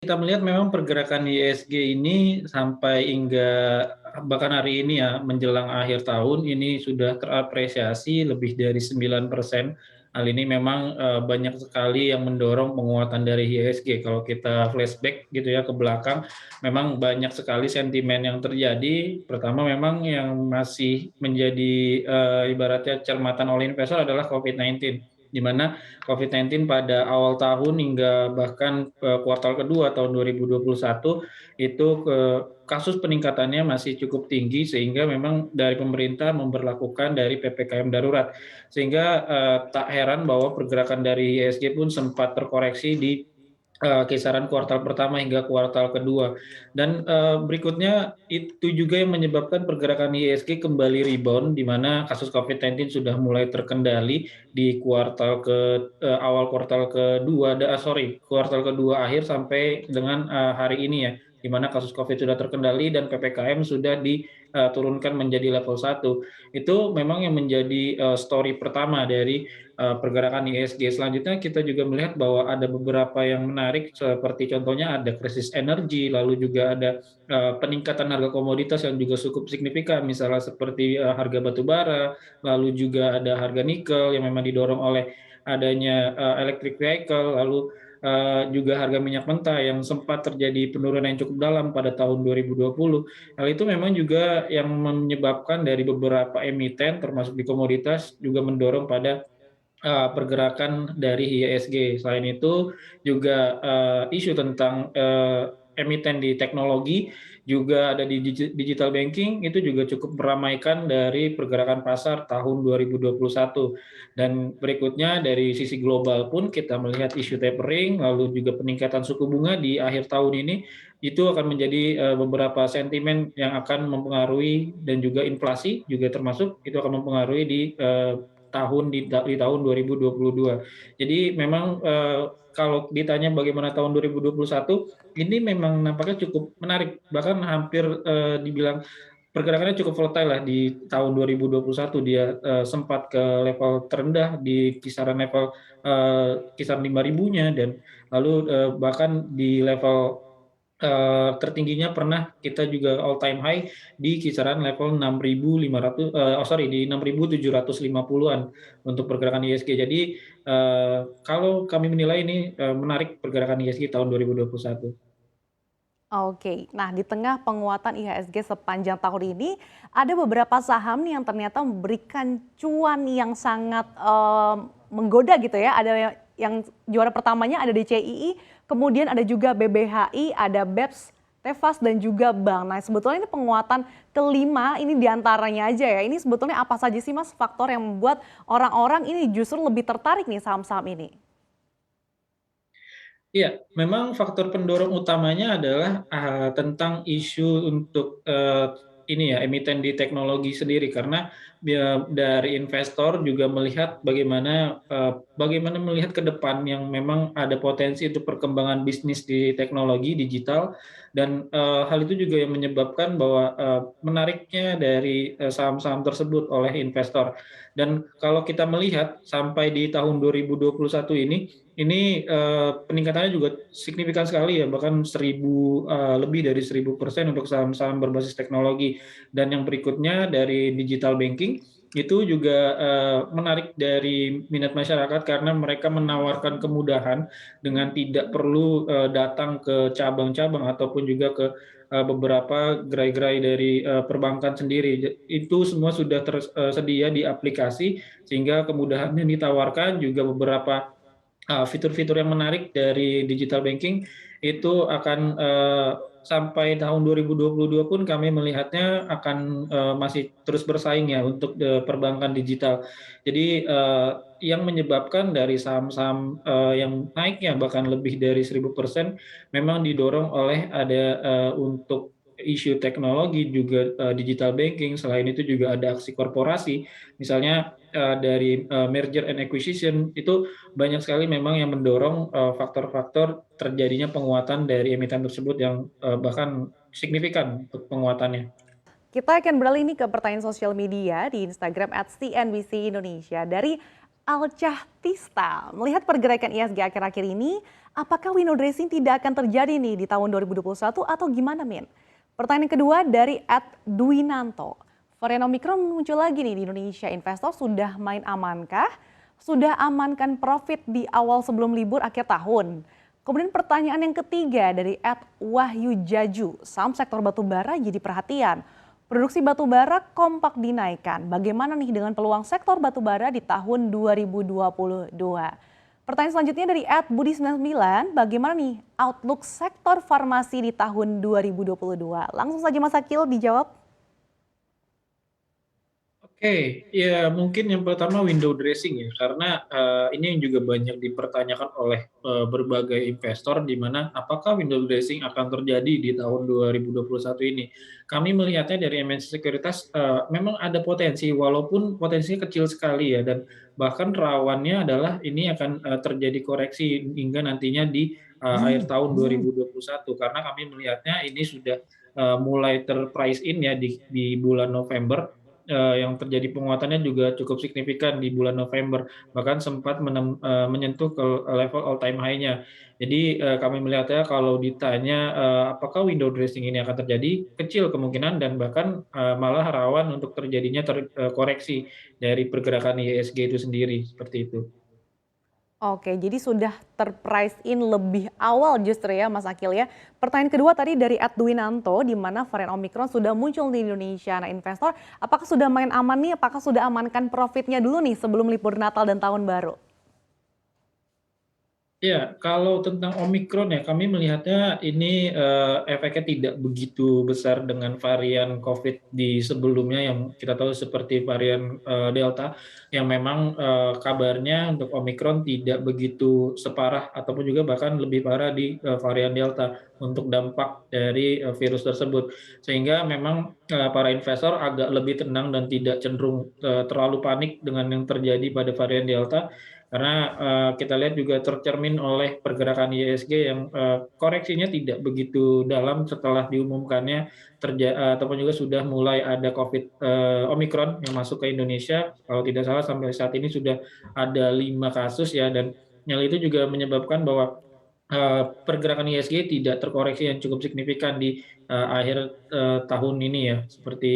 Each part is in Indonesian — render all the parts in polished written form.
Kita melihat memang pergerakan ISG ini sampai hingga bahkan hari ini ya, menjelang akhir tahun ini sudah terapresiasi lebih dari 9%. Hal ini memang, banyak sekali yang mendorong penguatan dari ISG. Kalau kita flashback gitu ya ke belakang, memang banyak sekali sentimen yang terjadi. Pertama memang yang masih menjadi, ibaratnya cermatan oleh investor adalah COVID-19, di mana COVID-19 pada awal tahun hingga bahkan kuartal kedua tahun 2021 itu kasus peningkatannya masih cukup tinggi sehingga memang dari pemerintah memberlakukan dari PPKM darurat. Sehingga tak heran bahwa pergerakan dari IHSG pun sempat terkoreksi di kisaran kuartal pertama hingga kuartal kedua. Dan berikutnya itu juga yang menyebabkan pergerakan IHSG kembali rebound, di mana kasus COVID-19 sudah mulai terkendali di awal kuartal kedua, kuartal kedua akhir sampai dengan hari ini ya, di mana kasus COVID sudah terkendali dan PPKM sudah diturunkan menjadi level 1. Itu memang yang menjadi story pertama dari pergerakan ISG. Selanjutnya kita juga melihat bahwa ada beberapa yang menarik seperti contohnya ada krisis energi, lalu juga ada peningkatan harga komoditas yang juga cukup signifikan, misalnya seperti harga batu bara, lalu juga ada harga nikel yang memang didorong oleh adanya electric vehicle, lalu juga harga minyak mentah yang sempat terjadi penurunan yang cukup dalam pada tahun 2020. Hal itu memang juga yang menyebabkan dari beberapa emiten termasuk di komoditas juga mendorong pada pergerakan dari IHSG. Selain itu juga isu tentang emiten di teknologi juga ada di digital banking itu juga cukup meramaikan dari pergerakan pasar tahun 2021. Dan berikutnya dari sisi global pun kita melihat isu tapering lalu juga peningkatan suku bunga di akhir tahun ini itu akan menjadi beberapa sentimen yang akan mempengaruhi dan juga inflasi juga termasuk itu akan mempengaruhi di tahun 2022. Jadi memang kalau ditanya bagaimana tahun 2021, ini memang nampaknya cukup menarik, bahkan hampir dibilang pergerakannya cukup volatile lah di tahun 2021 dia sempat ke level terendah di kisaran 5.000-nya dan lalu bahkan di level tertingginya pernah kita juga all time high di kisaran level 6.750-an untuk pergerakan ISG. Jadi kalau kami menilai ini menarik pergerakan ISG tahun 2021. Oke, nah di tengah penguatan IHSG sepanjang tahun ini, ada beberapa saham nih yang ternyata memberikan cuan yang sangat menggoda gitu ya. Ada yang juara pertamanya ada DCII, kemudian ada juga BBHI, ada BEPS, Tefas dan juga Bank. Nah sebetulnya ini penguatan kelima ini diantaranya aja ya. Ini sebetulnya apa saja sih Mas faktor yang membuat orang-orang ini justru lebih tertarik nih saham-saham ini? Iya, memang faktor pendorong utamanya adalah tentang isu untuk ini ya emiten di teknologi sendiri karena dari investor juga melihat bagaimana melihat ke depan yang memang ada potensi untuk perkembangan bisnis di teknologi digital dan hal itu juga yang menyebabkan bahwa menariknya dari saham-saham tersebut oleh investor. Dan kalau kita melihat sampai di tahun 2021 ini peningkatannya juga signifikan sekali ya, bahkan lebih dari 1.000% untuk saham-saham berbasis teknologi. Dan yang berikutnya dari digital banking, itu juga menarik dari minat masyarakat karena mereka menawarkan kemudahan dengan tidak perlu datang ke cabang-cabang ataupun juga ke beberapa gerai-gerai dari perbankan sendiri. Itu semua sudah tersedia di aplikasi sehingga kemudahan yang ditawarkan juga beberapa fitur-fitur yang menarik dari digital banking itu akan sampai tahun 2022 pun kami melihatnya akan masih terus bersaing ya untuk perbankan digital. Jadi yang menyebabkan dari saham-saham yang naiknya bahkan lebih dari 1.000% memang didorong oleh ada untuk isu teknologi juga digital banking. Selain itu juga ada aksi korporasi, misalnya dari merger and acquisition itu banyak sekali memang yang mendorong faktor-faktor terjadinya penguatan dari emiten tersebut yang bahkan signifikan untuk penguatannya. Kita akan beralih nih ke pertanyaan sosial media di Instagram @CNBC Indonesia. Dari Alcah Tista, melihat pergerakan ISG akhir-akhir ini, apakah window dressing tidak akan terjadi nih di tahun 2021 atau gimana, Min? Pertanyaan kedua dari @Dwinanto. Varian Omicron muncul lagi nih di Indonesia. Investor sudah main amankah? Sudah amankan profit di awal sebelum libur akhir tahun? Kemudian pertanyaan yang ketiga dari @Wahyu Jaju. Saham sektor batubara jadi perhatian. Produksi batubara kompak dinaikkan. Bagaimana nih dengan peluang sektor batubara di tahun 2022? Pertanyaan selanjutnya dari @budi99, bagaimana nih outlook sektor farmasi di tahun 2022? Langsung saja Mas Akil dijawab. Oke, ya mungkin yang pertama window dressing ya, karena ini yang juga banyak dipertanyakan oleh berbagai investor di mana apakah window dressing akan terjadi di tahun 2021 ini. Kami melihatnya dari MNC Sekuritas memang ada potensi walaupun potensinya kecil sekali ya dan bahkan rawannya adalah ini akan terjadi koreksi hingga nantinya di akhir tahun 2021 karena kami melihatnya ini sudah mulai terprice in ya di bulan November yang terjadi penguatannya juga cukup signifikan di bulan November, bahkan sempat menyentuh ke level all time high-nya. Jadi kami melihatnya kalau ditanya apakah window dressing ini akan terjadi, kecil kemungkinan dan bahkan malah rawan untuk terjadinya koreksi dari pergerakan IHSG itu sendiri, seperti itu. Oke, jadi sudah terprice in lebih awal justru ya Mas Akil ya. Pertanyaan kedua tadi dari @Dwinanto, di mana varian Omicron sudah muncul di Indonesia. Nah investor, apakah sudah main aman nih? Apakah sudah amankan profitnya dulu nih sebelum libur Natal dan Tahun Baru? Ya, kalau tentang Omikron ya, kami melihatnya ini efeknya tidak begitu besar dengan varian COVID di sebelumnya yang kita tahu seperti varian Delta, yang memang kabarnya untuk Omikron tidak begitu separah ataupun juga bahkan lebih parah di varian Delta untuk dampak dari virus tersebut. Sehingga memang para investor agak lebih tenang dan tidak cenderung terlalu panik dengan yang terjadi pada varian Delta karena kita lihat juga tercermin oleh pergerakan IHSG yang koreksinya tidak begitu dalam setelah diumumkannya ataupun juga sudah mulai ada COVID Omicron yang masuk ke Indonesia. Kalau tidak salah sampai saat ini sudah ada 5 kasus ya dan hal itu juga menyebabkan bahwa pergerakan IHSG tidak terkoreksi yang cukup signifikan di akhir tahun ini ya seperti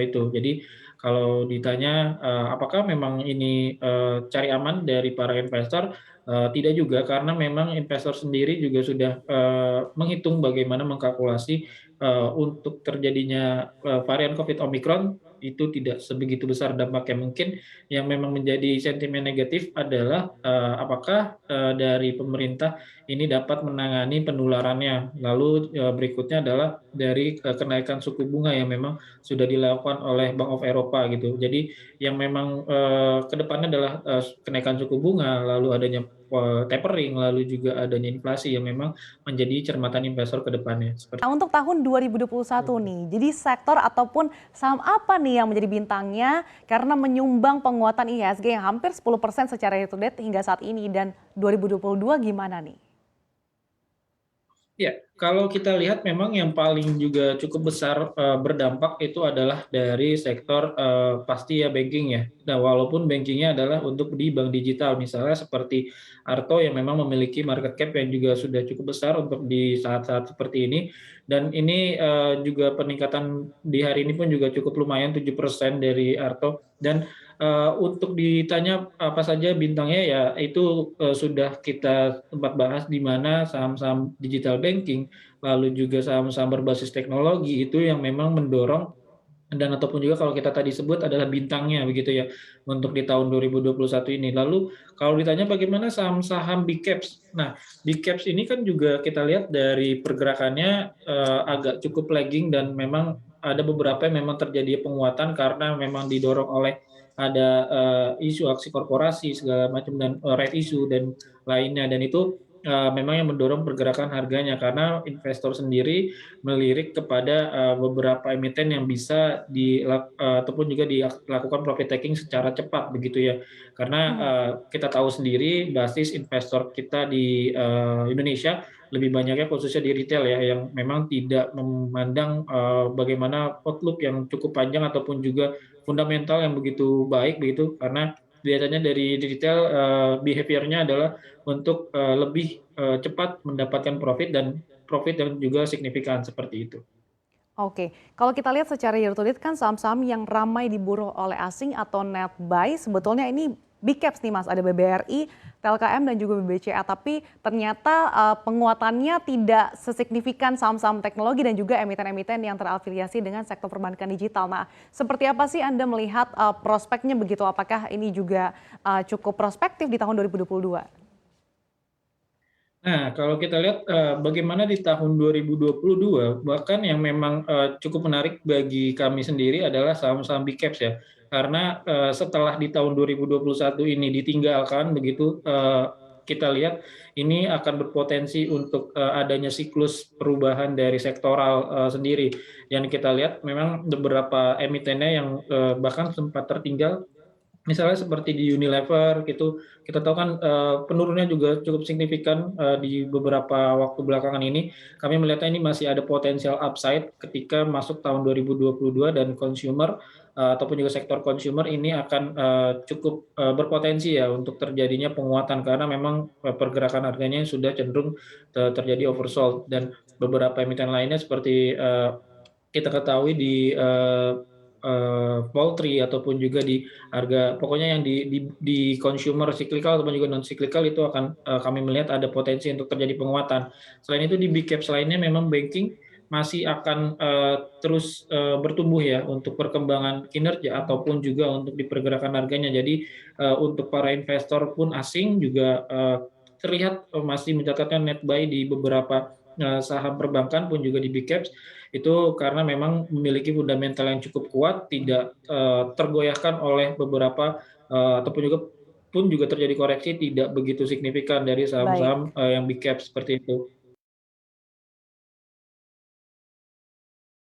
itu. Jadi kalau ditanya apakah memang ini cari aman dari para investor, tidak juga karena memang investor sendiri juga sudah menghitung bagaimana mengkalkulasi untuk terjadinya varian COVID Omicron itu tidak sebegitu besar dampaknya. Mungkin yang memang menjadi sentimen negatif adalah apakah dari pemerintah ini dapat menangani penularannya. Lalu berikutnya adalah dari kenaikan suku bunga yang memang sudah dilakukan oleh Bank of Eropa gitu. Jadi yang memang ke depannya adalah kenaikan suku bunga, lalu adanya tapering, lalu juga adanya inflasi yang memang menjadi cermatan investor ke depannya. Seperti Nah untuk tahun 2021 nih, jadi sektor ataupun saham apa nih yang menjadi bintangnya karena menyumbang penguatan IHSG yang hampir 10% secara year to date hingga saat ini dan 2022 gimana nih? Ya, kalau kita lihat memang yang paling juga cukup besar berdampak itu adalah dari sektor pasti ya banking ya. Nah, walaupun bankingnya adalah untuk di bank digital, misalnya seperti Arto yang memang memiliki market cap yang juga sudah cukup besar untuk di saat-saat seperti ini. Dan ini juga peningkatan di hari ini pun juga cukup lumayan 7% dari Arto. Dan untuk ditanya apa saja bintangnya ya itu sudah kita sempat bahas di mana saham-saham digital banking, lalu juga saham-saham berbasis teknologi itu yang memang mendorong dan ataupun juga kalau kita tadi sebut adalah bintangnya begitu ya untuk di tahun 2021 ini. Lalu kalau ditanya bagaimana saham-saham big caps. Nah, big caps ini kan juga kita lihat dari pergerakannya agak cukup lagging dan memang ada beberapa yang memang terjadi penguatan karena memang didorong oleh ada isu aksi korporasi segala macam dan right issue dan lainnya dan itu memang yang mendorong pergerakan harganya karena investor sendiri melirik kepada beberapa emiten yang bisa ataupun juga dilakukan profit taking secara cepat begitu ya. Karena kita tahu sendiri basis investor kita di Indonesia lebih banyaknya khususnya di retail ya yang memang tidak memandang bagaimana outlook yang cukup panjang ataupun juga fundamental yang begitu baik begitu karena biasanya dari retail behavior-nya adalah untuk lebih cepat mendapatkan profit dan juga signifikan seperti itu. Oke, kalau kita lihat secara year to date kan saham-saham yang ramai diburu oleh asing atau net buy sebetulnya ini big caps nih Mas, ada BBRI, TLKM dan juga BBCA, tapi ternyata penguatannya tidak sesignifikan saham-saham teknologi dan juga emiten-emiten yang terafiliasi dengan sektor perbankan digital. Nah, seperti apa sih Anda melihat prospeknya begitu? Apakah ini juga cukup prospektif di tahun 2022? Nah, kalau kita lihat, bagaimana di tahun 2022, bahkan yang memang, cukup menarik bagi kami sendiri adalah saham-saham big caps ya. Karena, setelah di tahun 2021 ini ditinggalkan begitu, kita lihat ini akan berpotensi untuk, adanya siklus perubahan dari sektoral, sendiri. Yang kita lihat memang beberapa emitennya yang, bahkan sempat tertinggal. Misalnya seperti di Unilever gitu, kita tahu kan, penurunannya juga cukup signifikan, di beberapa waktu belakangan ini. Kami melihatnya ini masih ada potensial upside ketika masuk tahun 2022 dan consumer, ataupun juga sektor consumer ini akan, cukup, berpotensi ya untuk terjadinya penguatan karena memang, pergerakan harganya sudah cenderung terjadi oversold dan beberapa emiten lainnya seperti, kita ketahui di, poultry ataupun juga di harga pokoknya yang di consumer cyclical ataupun juga non cyclical itu akan, kami melihat ada potensi untuk terjadi penguatan. Selain itu di big caps lainnya memang banking masih akan, terus, bertumbuh ya untuk perkembangan kinerja ataupun juga untuk di pergerakan harganya. Jadi, untuk para investor pun asing juga, terlihat, masih mencatatkan net buy di beberapa, saham perbankan pun juga di big caps itu karena memang memiliki fundamental yang cukup kuat, tidak, tergoyahkan oleh beberapa, ataupun juga terjadi koreksi tidak begitu signifikan dari Baik. saham-saham, yang big cap seperti itu.